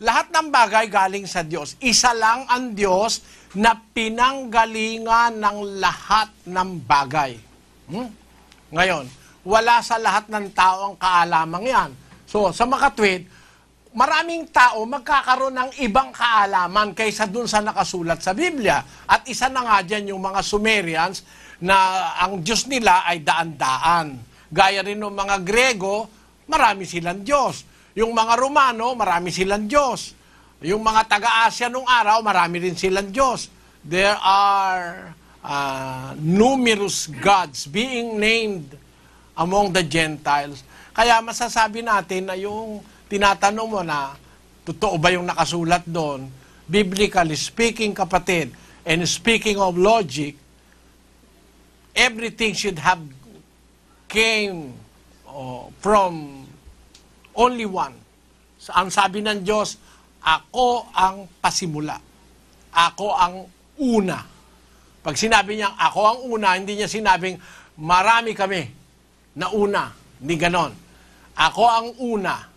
lahat ng bagay galing sa Diyos. Isa lang ang Diyos na pinanggalingan ng lahat ng bagay. Ngayon, wala sa lahat ng tao ang kaalamang yan. So, sa makatwid, maraming tao magkakaroon ng ibang kaalaman kaysa dun sa nakasulat sa Biblia. At isa na nga dyan yung mga Sumerians na ang Diyos nila ay daan-daan. Gaya rin ng mga Grego, marami silang Diyos. Yung mga Romano, marami silang Diyos. Yung mga taga-Asya nung araw, marami rin silang Diyos. There are numerous gods being named among the Gentiles. Kaya masasabi natin na yung tinatanong mo na, totoo ba yung nakasulat doon? Biblically speaking, kapatid, and speaking of logic, everything should have came from only one. Ang sabi ng Diyos, ako ang pasimula. Ako ang una. Pag sinabi niya, ako ang una, hindi niya sinabing, marami kami na una. Hindi ganon. Ako ang una.